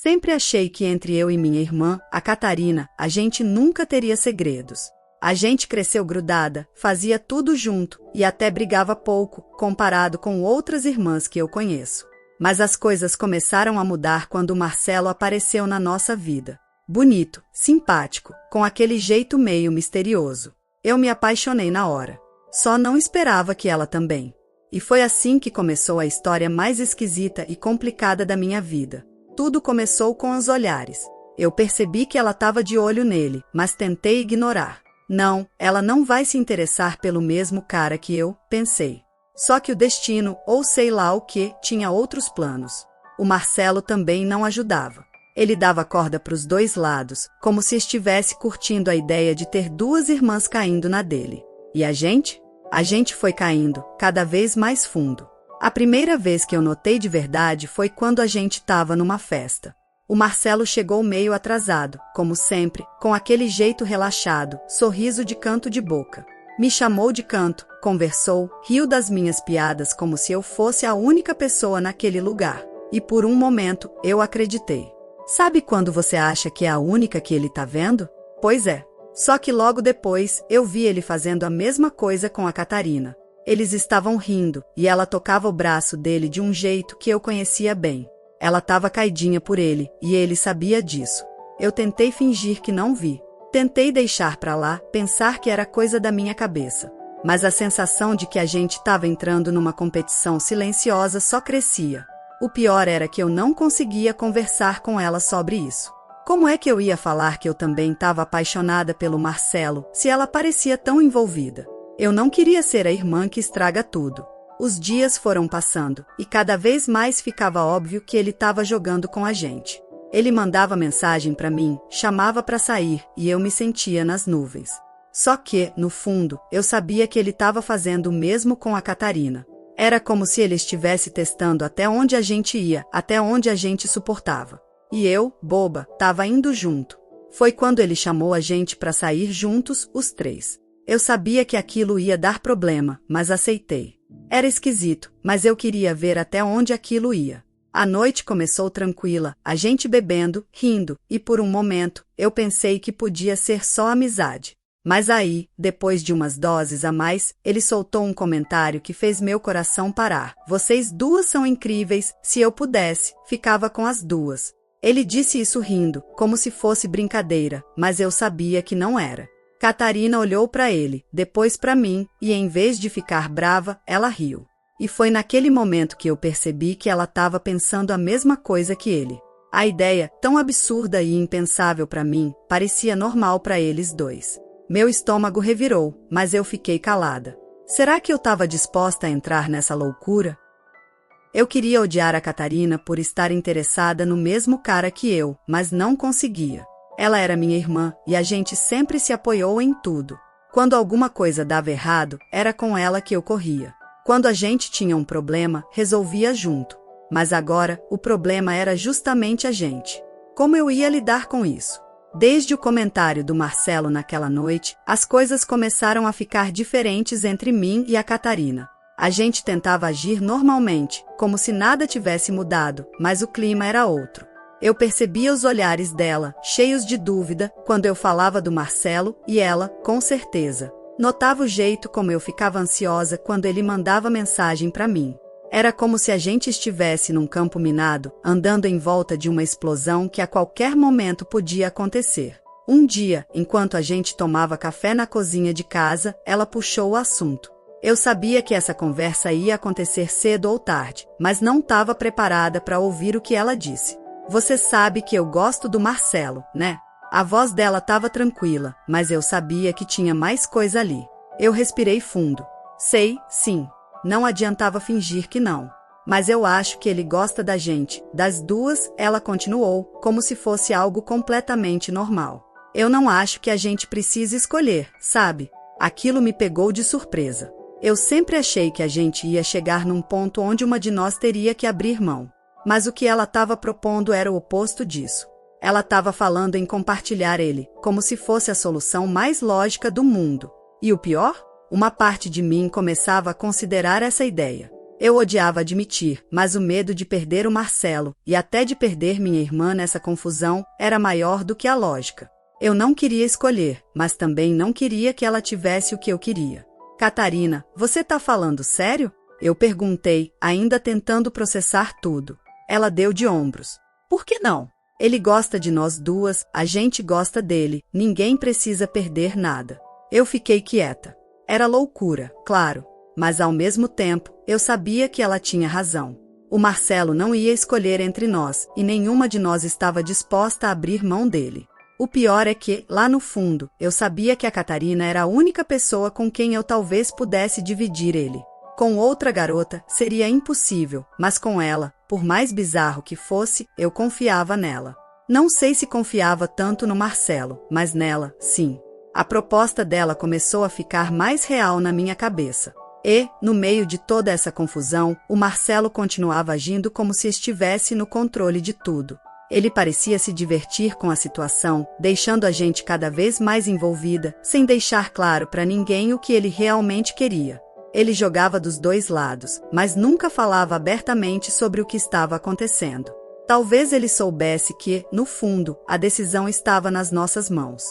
Sempre achei que entre eu e minha irmã, a Catarina, a gente nunca teria segredos. A gente cresceu grudada, fazia tudo junto e até brigava pouco, comparado com outras irmãs que eu conheço. Mas as coisas começaram a mudar quando o Marcelo apareceu na nossa vida. Bonito, simpático, com aquele jeito meio misterioso. Eu me apaixonei na hora. Só não esperava que ela também. E foi assim que começou a história mais esquisita e complicada da minha vida. Tudo começou com os olhares. Eu percebi que ela estava de olho nele, mas tentei ignorar. Não, ela não vai se interessar pelo mesmo cara que eu, pensei. Só que o destino, ou sei lá o que, tinha outros planos. O Marcelo também não ajudava. Ele dava corda para os dois lados, como se estivesse curtindo a ideia de ter duas irmãs caindo na dele. E a gente? A gente foi caindo, cada vez mais fundo. A primeira vez que eu notei de verdade foi quando a gente estava numa festa. O Marcelo chegou meio atrasado, como sempre, com aquele jeito relaxado, sorriso de canto de boca. Me chamou de canto, conversou, riu das minhas piadas como se eu fosse a única pessoa naquele lugar. E por um momento, eu acreditei. Sabe quando você acha que é a única que ele tá vendo? Pois é. Só que logo depois, eu vi ele fazendo a mesma coisa com a Catarina. Eles estavam rindo, e ela tocava o braço dele de um jeito que eu conhecia bem. Ela estava caidinha por ele, e ele sabia disso. Eu tentei fingir que não vi. Tentei deixar pra lá, pensar que era coisa da minha cabeça. Mas a sensação de que a gente estava entrando numa competição silenciosa só crescia. O pior era que eu não conseguia conversar com ela sobre isso. Como é que eu ia falar que eu também estava apaixonada pelo Marcelo, se ela parecia tão envolvida? Eu não queria ser a irmã que estraga tudo. Os dias foram passando, e cada vez mais ficava óbvio que ele estava jogando com a gente. Ele mandava mensagem para mim, chamava para sair, e eu me sentia nas nuvens. Só que, no fundo, eu sabia que ele estava fazendo o mesmo com a Catarina. Era como se ele estivesse testando até onde a gente ia, até onde a gente suportava. E eu, boba, estava indo junto. Foi quando ele chamou a gente para sair juntos, os três. Eu sabia que aquilo ia dar problema, mas aceitei. Era esquisito, mas eu queria ver até onde aquilo ia. A noite começou tranquila, a gente bebendo, rindo, e por um momento, eu pensei que podia ser só amizade. Mas aí, depois de umas doses a mais, ele soltou um comentário que fez meu coração parar. Vocês duas são incríveis, se eu pudesse, ficava com as duas. Ele disse isso rindo, como se fosse brincadeira, mas eu sabia que não era. Catarina olhou para ele, depois para mim, e em vez de ficar brava, ela riu. E foi naquele momento que eu percebi que ela estava pensando a mesma coisa que ele. A ideia, tão absurda e impensável para mim, parecia normal para eles dois. Meu estômago revirou, mas eu fiquei calada. Será que eu estava disposta a entrar nessa loucura? Eu queria odiar a Catarina por estar interessada no mesmo cara que eu, mas não conseguia. Ela era minha irmã, e a gente sempre se apoiou em tudo. Quando alguma coisa dava errado, era com ela que eu corria. Quando a gente tinha um problema, resolvia junto. Mas agora, o problema era justamente a gente. Como eu ia lidar com isso? Desde o comentário do Marcelo naquela noite, as coisas começaram a ficar diferentes entre mim e a Catarina. A gente tentava agir normalmente, como se nada tivesse mudado, mas o clima era outro. Eu percebia os olhares dela, cheios de dúvida, quando eu falava do Marcelo, e ela, com certeza, notava o jeito como eu ficava ansiosa quando ele mandava mensagem para mim. Era como se a gente estivesse num campo minado, andando em volta de uma explosão que a qualquer momento podia acontecer. Um dia, enquanto a gente tomava café na cozinha de casa, ela puxou o assunto. Eu sabia que essa conversa ia acontecer cedo ou tarde, mas não estava preparada para ouvir o que ela disse. Você sabe que eu gosto do Marcelo, né? A voz dela estava tranquila, mas eu sabia que tinha mais coisa ali. Eu respirei fundo. Sei, sim. Não adiantava fingir que não. Mas eu acho que ele gosta da gente. Das duas, ela continuou, como se fosse algo completamente normal. Eu não acho que a gente precise escolher, sabe? Aquilo me pegou de surpresa. Eu sempre achei que a gente ia chegar num ponto onde uma de nós teria que abrir mão. Mas o que ela estava propondo era o oposto disso. Ela estava falando em compartilhar ele, como se fosse a solução mais lógica do mundo. E o pior? Uma parte de mim começava a considerar essa ideia. Eu odiava admitir, mas o medo de perder o Marcelo, e até de perder minha irmã nessa confusão, era maior do que a lógica. Eu não queria escolher, mas também não queria que ela tivesse o que eu queria. Catarina, você tá falando sério? Eu perguntei, ainda tentando processar tudo. Ela deu de ombros. Por que não? Ele gosta de nós duas, a gente gosta dele, ninguém precisa perder nada. Eu fiquei quieta. Era loucura, claro, mas ao mesmo tempo, eu sabia que ela tinha razão. O Marcelo não ia escolher entre nós, e nenhuma de nós estava disposta a abrir mão dele. O pior é que, lá no fundo, eu sabia que a Catarina era a única pessoa com quem eu talvez pudesse dividir ele. Com outra garota, seria impossível, mas com ela, por mais bizarro que fosse, eu confiava nela. Não sei se confiava tanto no Marcelo, mas nela, sim. A proposta dela começou a ficar mais real na minha cabeça. E, no meio de toda essa confusão, o Marcelo continuava agindo como se estivesse no controle de tudo. Ele parecia se divertir com a situação, deixando a gente cada vez mais envolvida, sem deixar claro para ninguém o que ele realmente queria. Ele jogava dos dois lados, mas nunca falava abertamente sobre o que estava acontecendo. Talvez ele soubesse que, no fundo, a decisão estava nas nossas mãos.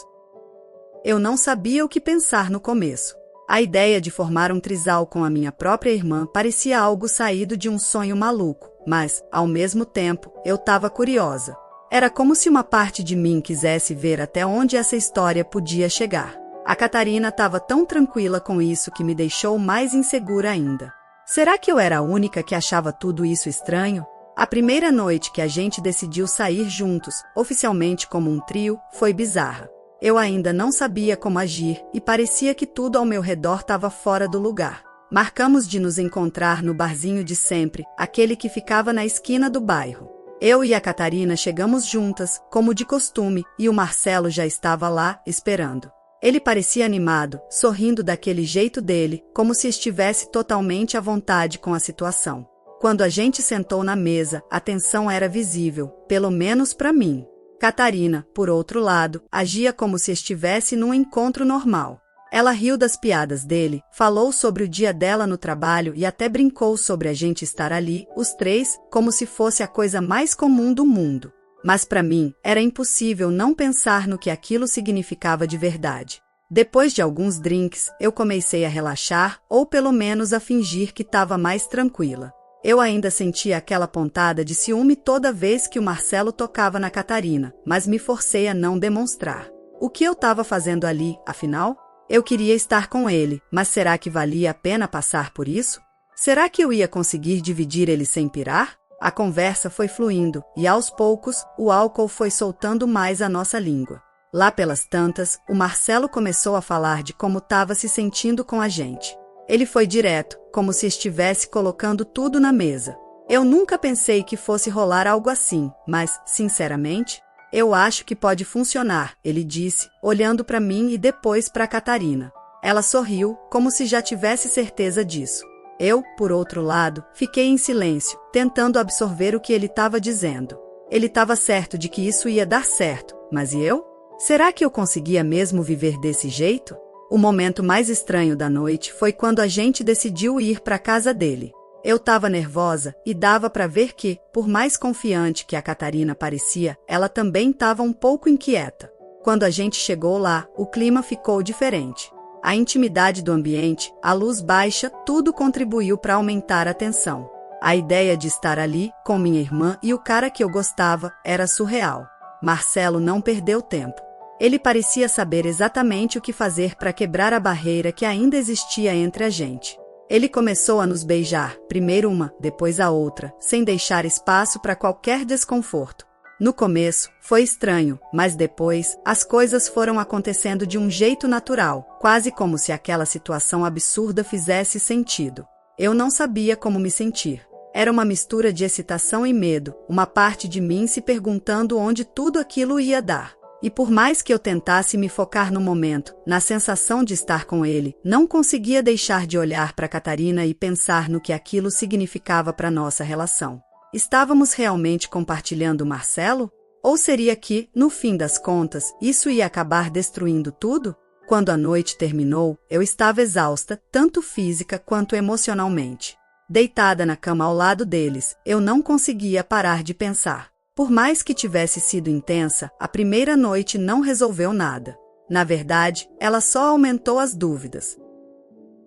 Eu não sabia o que pensar no começo. A ideia de formar um trisal com a minha própria irmã parecia algo saído de um sonho maluco, mas, ao mesmo tempo, eu estava curiosa. Era como se uma parte de mim quisesse ver até onde essa história podia chegar. A Catarina estava tão tranquila com isso que me deixou mais insegura ainda. Será que eu era a única que achava tudo isso estranho? A primeira noite que a gente decidiu sair juntos, oficialmente como um trio, foi bizarra. Eu ainda não sabia como agir e parecia que tudo ao meu redor estava fora do lugar. Marcamos de nos encontrar no barzinho de sempre, aquele que ficava na esquina do bairro. Eu e a Catarina chegamos juntas, como de costume, e o Marcelo já estava lá, esperando. Ele parecia animado, sorrindo daquele jeito dele, como se estivesse totalmente à vontade com a situação. Quando a gente sentou na mesa, a tensão era visível, pelo menos para mim. Catarina, por outro lado, agia como se estivesse num encontro normal. Ela riu das piadas dele, falou sobre o dia dela no trabalho e até brincou sobre a gente estar ali, os três, como se fosse a coisa mais comum do mundo. Mas para mim, era impossível não pensar no que aquilo significava de verdade. Depois de alguns drinks, eu comecei a relaxar, ou pelo menos a fingir que estava mais tranquila. Eu ainda sentia aquela pontada de ciúme toda vez que o Marcelo tocava na Catarina, mas me forcei a não demonstrar. O que eu estava fazendo ali, afinal? Eu queria estar com ele, mas será que valia a pena passar por isso? Será que eu ia conseguir dividir ele sem pirar? A conversa foi fluindo, e aos poucos, o álcool foi soltando mais a nossa língua. Lá pelas tantas, o Marcelo começou a falar de como estava se sentindo com a gente. Ele foi direto, como se estivesse colocando tudo na mesa. Eu nunca pensei que fosse rolar algo assim, mas, sinceramente, eu acho que pode funcionar, ele disse, olhando para mim e depois para Catarina. Ela sorriu, como se já tivesse certeza disso. Eu, por outro lado, fiquei em silêncio, tentando absorver o que ele estava dizendo. Ele estava certo de que isso ia dar certo, mas e eu? Será que eu conseguia mesmo viver desse jeito? O momento mais estranho da noite foi quando a gente decidiu ir para a casa dele. Eu estava nervosa e dava para ver que, por mais confiante que a Catarina parecia, ela também estava um pouco inquieta. Quando a gente chegou lá, o clima ficou diferente. A intimidade do ambiente, a luz baixa, tudo contribuiu para aumentar a tensão. A ideia de estar ali, com minha irmã e o cara que eu gostava, era surreal. Marcelo não perdeu tempo. Ele parecia saber exatamente o que fazer para quebrar a barreira que ainda existia entre a gente. Ele começou a nos beijar, primeiro uma, depois a outra, sem deixar espaço para qualquer desconforto. No começo, foi estranho, mas depois, as coisas foram acontecendo de um jeito natural, quase como se aquela situação absurda fizesse sentido. Eu não sabia como me sentir. Era uma mistura de excitação e medo, uma parte de mim se perguntando onde tudo aquilo ia dar. E por mais que eu tentasse me focar no momento, na sensação de estar com ele, não conseguia deixar de olhar para Catarina e pensar no que aquilo significava para nossa relação. Estávamos realmente compartilhando o Marcelo? Ou seria que, no fim das contas, isso ia acabar destruindo tudo? Quando a noite terminou, eu estava exausta, tanto física quanto emocionalmente. Deitada na cama ao lado deles, eu não conseguia parar de pensar. Por mais que tivesse sido intensa, a primeira noite não resolveu nada. Na verdade, ela só aumentou as dúvidas.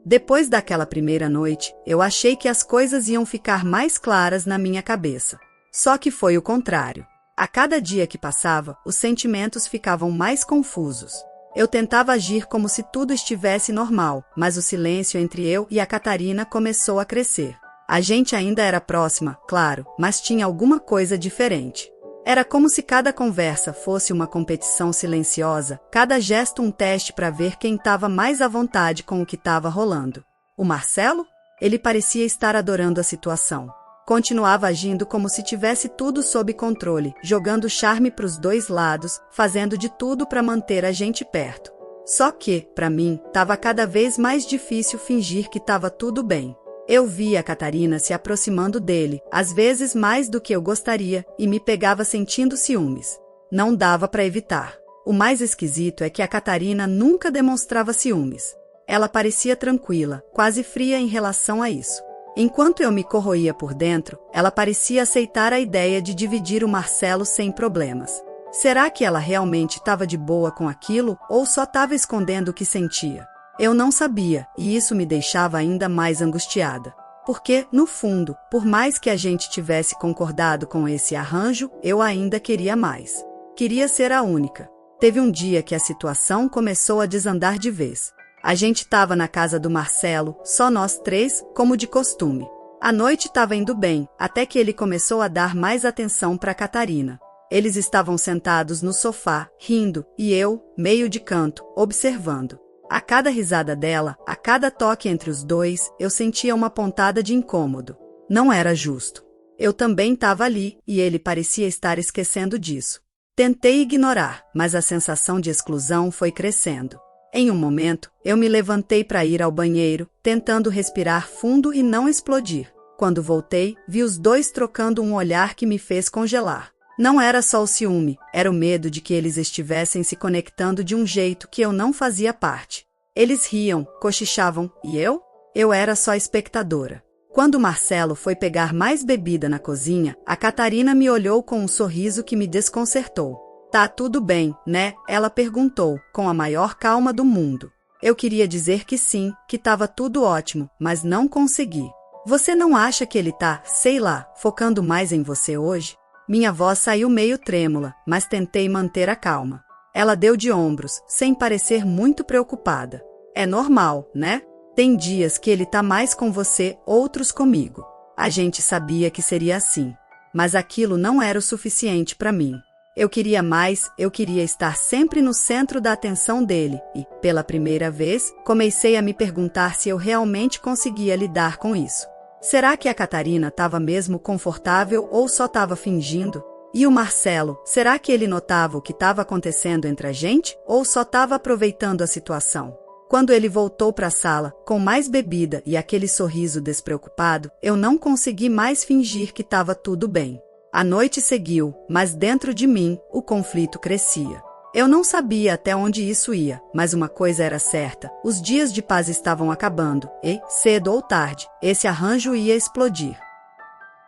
Depois daquela primeira noite, eu achei que as coisas iam ficar mais claras na minha cabeça. Só que foi o contrário. A cada dia que passava, os sentimentos ficavam mais confusos. Eu tentava agir como se tudo estivesse normal, mas o silêncio entre eu e a Catarina começou a crescer. A gente ainda era próxima, claro, mas tinha alguma coisa diferente. Era como se cada conversa fosse uma competição silenciosa, cada gesto um teste para ver quem estava mais à vontade com o que estava rolando. O Marcelo? Ele parecia estar adorando a situação. Continuava agindo como se tivesse tudo sob controle, jogando charme para os dois lados, fazendo de tudo para manter a gente perto. Só que, para mim, estava cada vez mais difícil fingir que estava tudo bem. Eu via a Catarina se aproximando dele, às vezes mais do que eu gostaria, e me pegava sentindo ciúmes. Não dava para evitar. O mais esquisito é que a Catarina nunca demonstrava ciúmes. Ela parecia tranquila, quase fria em relação a isso. Enquanto eu me corroía por dentro, ela parecia aceitar a ideia de dividir o Marcelo sem problemas. Será que ela realmente estava de boa com aquilo, ou só estava escondendo o que sentia? Eu não sabia, e isso me deixava ainda mais angustiada. Porque, no fundo, por mais que a gente tivesse concordado com esse arranjo, eu ainda queria mais. Queria ser a única. Teve um dia que a situação começou a desandar de vez. A gente estava na casa do Marcelo, só nós três, como de costume. A noite estava indo bem, até que ele começou a dar mais atenção para Catarina. Eles estavam sentados no sofá, rindo, e eu, meio de canto, observando. A cada risada dela, a cada toque entre os dois, eu sentia uma pontada de incômodo. Não era justo. Eu também estava ali, e ele parecia estar esquecendo disso. Tentei ignorar, mas a sensação de exclusão foi crescendo. Em um momento, eu me levantei para ir ao banheiro, tentando respirar fundo e não explodir. Quando voltei, vi os dois trocando um olhar que me fez congelar. Não era só o ciúme, era o medo de que eles estivessem se conectando de um jeito que eu não fazia parte. Eles riam, cochichavam, e eu? Eu era só espectadora. Quando Marcelo foi pegar mais bebida na cozinha, a Catarina me olhou com um sorriso que me desconcertou. Tá tudo bem, né? Ela perguntou, com a maior calma do mundo. Eu queria dizer que sim, que estava tudo ótimo, mas não consegui. Você não acha que ele tá, sei lá, focando mais em você hoje? Minha voz saiu meio trêmula, mas tentei manter a calma. Ela deu de ombros, sem parecer muito preocupada. É normal, né? Tem dias que ele tá mais com você, outros comigo. A gente sabia que seria assim. Mas aquilo não era o suficiente para mim. Eu queria mais, eu queria estar sempre no centro da atenção dele e, pela primeira vez, comecei a me perguntar se eu realmente conseguia lidar com isso. Será que a Catarina estava mesmo confortável ou só estava fingindo? E o Marcelo, será que ele notava o que estava acontecendo entre a gente ou só estava aproveitando a situação? Quando ele voltou para a sala, com mais bebida e aquele sorriso despreocupado, eu não consegui mais fingir que estava tudo bem. A noite seguiu, mas dentro de mim, o conflito crescia. Eu não sabia até onde isso ia, mas uma coisa era certa, os dias de paz estavam acabando, e, cedo ou tarde, esse arranjo ia explodir.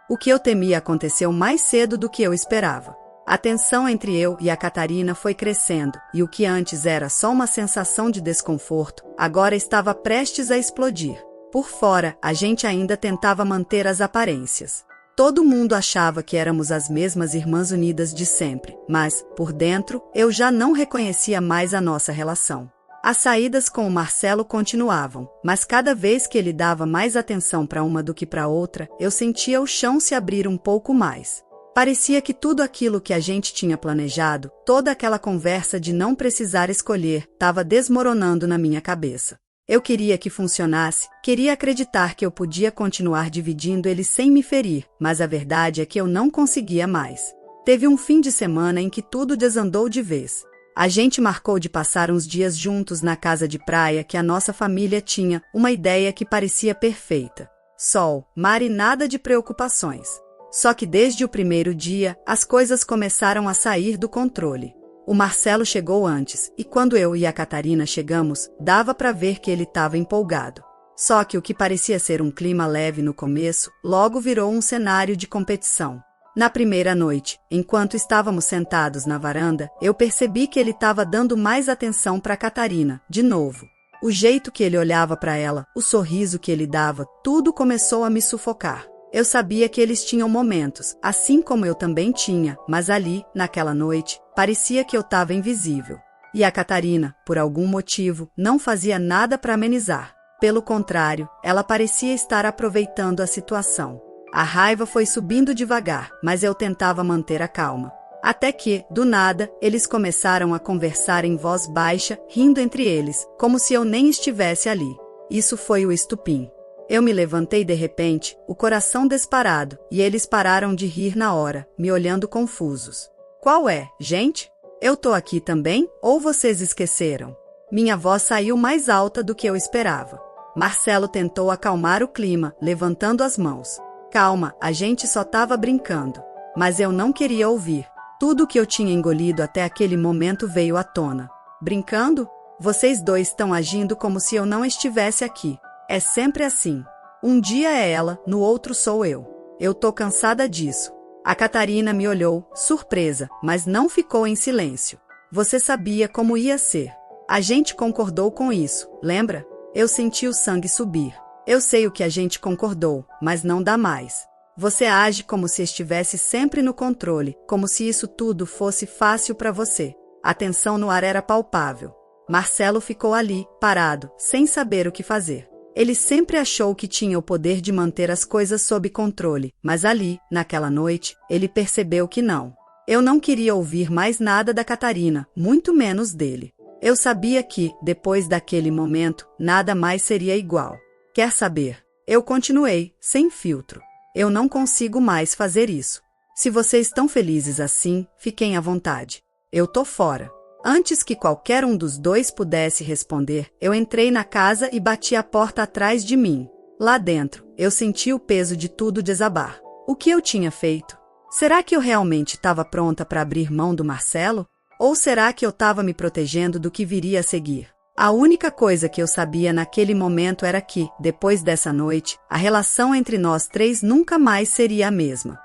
O que eu temia aconteceu mais cedo do que eu esperava. A tensão entre eu e a Catarina foi crescendo, e o que antes era só uma sensação de desconforto, agora estava prestes a explodir. Por fora, a gente ainda tentava manter as aparências. Todo mundo achava que éramos as mesmas irmãs unidas de sempre, mas, por dentro, eu já não reconhecia mais a nossa relação. As saídas com o Marcelo continuavam, mas cada vez que ele dava mais atenção para uma do que para outra, eu sentia o chão se abrir um pouco mais. Parecia que tudo aquilo que a gente tinha planejado, toda aquela conversa de não precisar escolher, estava desmoronando na minha cabeça. Eu queria que funcionasse, queria acreditar que eu podia continuar dividindo ele sem me ferir, mas a verdade é que eu não conseguia mais. Teve um fim de semana em que tudo desandou de vez. A gente marcou de passar uns dias juntos na casa de praia que a nossa família tinha, uma ideia que parecia perfeita. Sol, mar e nada de preocupações. Só que desde o primeiro dia, as coisas começaram a sair do controle. O Marcelo chegou antes, e quando eu e a Catarina chegamos, dava para ver que ele estava empolgado. Só que o que parecia ser um clima leve no começo, logo virou um cenário de competição. Na primeira noite, enquanto estávamos sentados na varanda, eu percebi que ele estava dando mais atenção para Catarina, de novo. O jeito que ele olhava para ela, o sorriso que ele dava, tudo começou a me sufocar. Eu sabia que eles tinham momentos, assim como eu também tinha, mas ali, naquela noite, parecia que eu estava invisível. E a Catarina, por algum motivo, não fazia nada para amenizar. Pelo contrário, ela parecia estar aproveitando a situação. A raiva foi subindo devagar, mas eu tentava manter a calma. Até que, do nada, eles começaram a conversar em voz baixa, rindo entre eles, como se eu nem estivesse ali. Isso foi o estupim. Eu me levantei de repente, o coração disparado, e eles pararam de rir na hora, me olhando confusos. Qual é, gente? Eu tô aqui também, ou vocês esqueceram? Minha voz saiu mais alta do que eu esperava. Marcelo tentou acalmar o clima, levantando as mãos. Calma, a gente só tava brincando. Mas eu não queria ouvir. Tudo o que eu tinha engolido até aquele momento veio à tona. Brincando? Vocês dois estão agindo como se eu não estivesse aqui. É sempre assim. Um dia é ela, no outro sou eu. Eu tô cansada disso. A Catarina me olhou, surpresa, mas não ficou em silêncio. Você sabia como ia ser. A gente concordou com isso, lembra? Eu senti o sangue subir. Eu sei o que a gente concordou, mas não dá mais. Você age como se estivesse sempre no controle, como se isso tudo fosse fácil para você. A tensão no ar era palpável. Marcelo ficou ali, parado, sem saber o que fazer. Ele sempre achou que tinha o poder de manter as coisas sob controle, mas ali, naquela noite, ele percebeu que não. Eu não queria ouvir mais nada da Catarina, muito menos dele. Eu sabia que, depois daquele momento, nada mais seria igual. Quer saber? Eu continuei, sem filtro. Eu não consigo mais fazer isso. Se vocês estão felizes assim, fiquem à vontade. Eu tô fora. Antes que qualquer um dos dois pudesse responder, eu entrei na casa e bati a porta atrás de mim. Lá dentro, eu senti o peso de tudo desabar. O que eu tinha feito? Será que eu realmente estava pronta para abrir mão do Marcelo? Ou será que eu estava me protegendo do que viria a seguir? A única coisa que eu sabia naquele momento era que, depois dessa noite, a relação entre nós três nunca mais seria a mesma.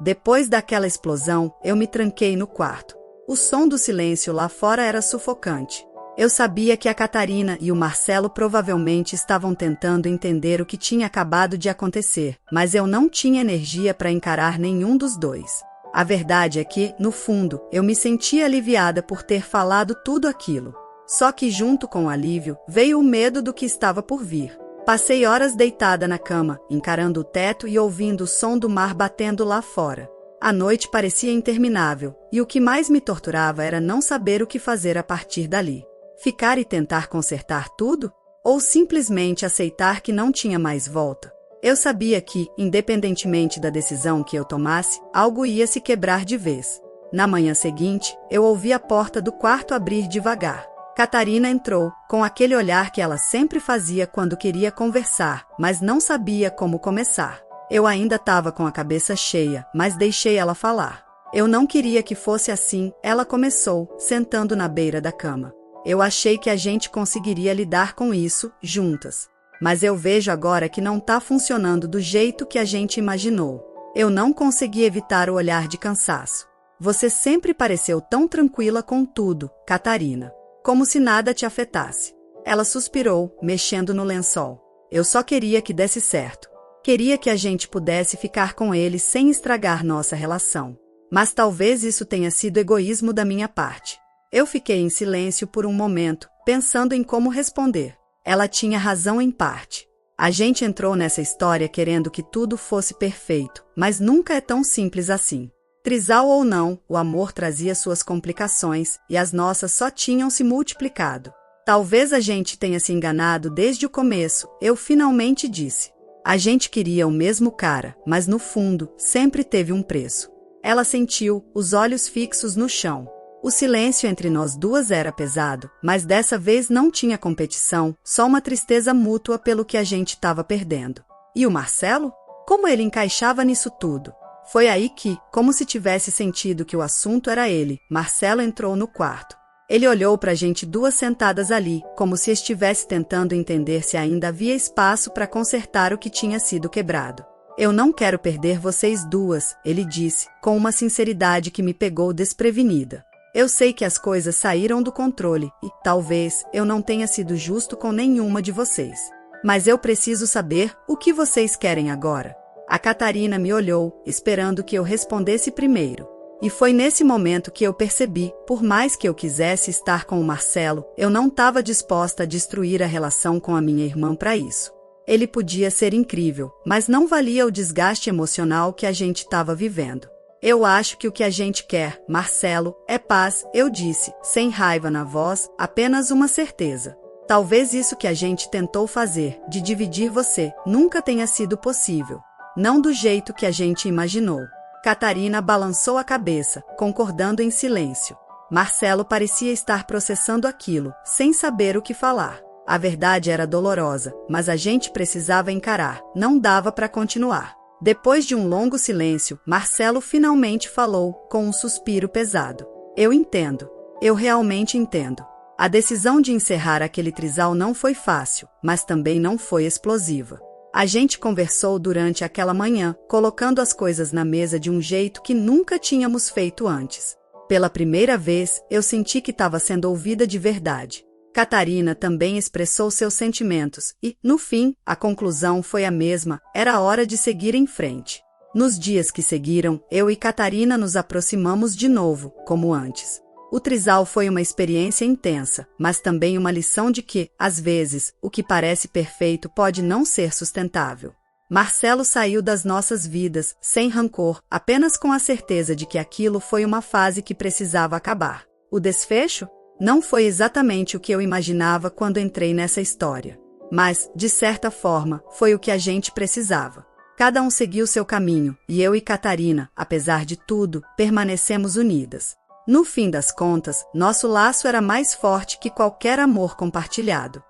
Depois daquela explosão, eu me tranquei no quarto. O som do silêncio lá fora era sufocante. Eu sabia que a Catarina e o Marcelo provavelmente estavam tentando entender o que tinha acabado de acontecer, mas eu não tinha energia para encarar nenhum dos dois. A verdade é que, no fundo, eu me sentia aliviada por ter falado tudo aquilo. Só que junto com o alívio, veio o medo do que estava por vir. Passei horas deitada na cama, encarando o teto e ouvindo o som do mar batendo lá fora. A noite parecia interminável, e o que mais me torturava era não saber o que fazer a partir dali. Ficar e tentar consertar tudo? Ou simplesmente aceitar que não tinha mais volta? Eu sabia que, independentemente da decisão que eu tomasse, algo ia se quebrar de vez. Na manhã seguinte, eu ouvi a porta do quarto abrir devagar. Catarina entrou, com aquele olhar que ela sempre fazia quando queria conversar, mas não sabia como começar. Eu ainda estava com a cabeça cheia, mas deixei ela falar. Eu não queria que fosse assim, ela começou, sentando na beira da cama. Eu achei que a gente conseguiria lidar com isso, juntas. Mas eu vejo agora que não está funcionando do jeito que a gente imaginou. Eu não consegui evitar o olhar de cansaço. Você sempre pareceu tão tranquila com tudo, Catarina. Como se nada te afetasse. Ela suspirou, mexendo no lençol. Eu só queria que desse certo. Queria que a gente pudesse ficar com ele sem estragar nossa relação. Mas talvez isso tenha sido egoísmo da minha parte. Eu fiquei em silêncio por um momento, pensando em como responder. Ela tinha razão em parte. A gente entrou nessa história querendo que tudo fosse perfeito, mas nunca é tão simples assim. Trisal ou não, o amor trazia suas complicações, e as nossas só tinham se multiplicado. Talvez a gente tenha se enganado desde o começo, eu finalmente disse. A gente queria o mesmo cara, mas no fundo, sempre teve um preço. Ela sentiu, os olhos fixos no chão. O silêncio entre nós duas era pesado, mas dessa vez não tinha competição, só uma tristeza mútua pelo que a gente estava perdendo. E o Marcelo? Como ele encaixava nisso tudo? Foi aí que, como se tivesse sentido que o assunto era ele, Marcelo entrou no quarto. Ele olhou para a gente duas sentadas ali, como se estivesse tentando entender se ainda havia espaço para consertar o que tinha sido quebrado. Eu não quero perder vocês duas, ele disse, com uma sinceridade que me pegou desprevenida. Eu sei que as coisas saíram do controle e, talvez, eu não tenha sido justo com nenhuma de vocês. Mas eu preciso saber o que vocês querem agora. A Catarina me olhou, esperando que eu respondesse primeiro. E foi nesse momento que eu percebi, por mais que eu quisesse estar com o Marcelo, eu não estava disposta a destruir a relação com a minha irmã para isso. Ele podia ser incrível, mas não valia o desgaste emocional que a gente estava vivendo. Eu acho que o que a gente quer, Marcelo, é paz, eu disse, sem raiva na voz, apenas uma certeza. Talvez isso que a gente tentou fazer, de dividir você, nunca tenha sido possível. Não do jeito que a gente imaginou. Catarina balançou a cabeça, concordando em silêncio. Marcelo parecia estar processando aquilo, sem saber o que falar. A verdade era dolorosa, mas a gente precisava encarar, não dava para continuar. Depois de um longo silêncio, Marcelo finalmente falou, com um suspiro pesado. Eu entendo. Eu realmente entendo. A decisão de encerrar aquele trisal não foi fácil, mas também não foi explosiva. A gente conversou durante aquela manhã, colocando as coisas na mesa de um jeito que nunca tínhamos feito antes. Pela primeira vez, eu senti que estava sendo ouvida de verdade. Catarina também expressou seus sentimentos e, no fim, a conclusão foi a mesma, era hora de seguir em frente. Nos dias que seguiram, eu e Catarina nos aproximamos de novo, como antes. O trisal foi uma experiência intensa, mas também uma lição de que, às vezes, o que parece perfeito pode não ser sustentável. Marcelo saiu das nossas vidas, sem rancor, apenas com a certeza de que aquilo foi uma fase que precisava acabar. O desfecho? Não foi exatamente o que eu imaginava quando entrei nessa história. Mas, de certa forma, foi o que a gente precisava. Cada um seguiu seu caminho, e eu e Catarina, apesar de tudo, permanecemos unidas. No fim das contas, nosso laço era mais forte que qualquer amor compartilhado.